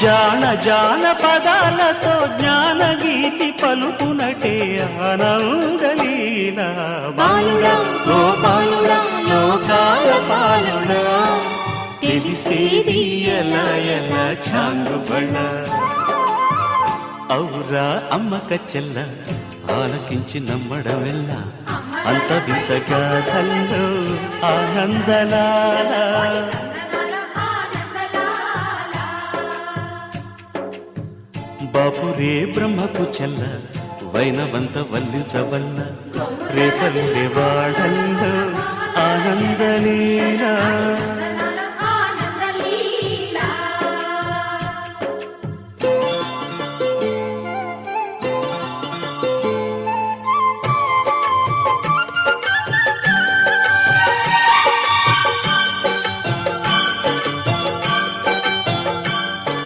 జాన జాన పదాలతో జ్ఞానగీతి పలుకునటే ఆనందలీల బాలుడా గోపాలుడా లోకాల పాలుడా తెలిసేది ఎలా ఎలా చాంగుబళ్ళ ఔరా అమ్మక చెల్ల ఆలకించి నమ్మడమెల్ల అంత వింత గాథల్లో ఆనందలాల బాపురే బ్రహ్మకు చెల్ల వైనవంత వల్లించవల్ల రేపల్లె వాడల్లో ఆనందలీలా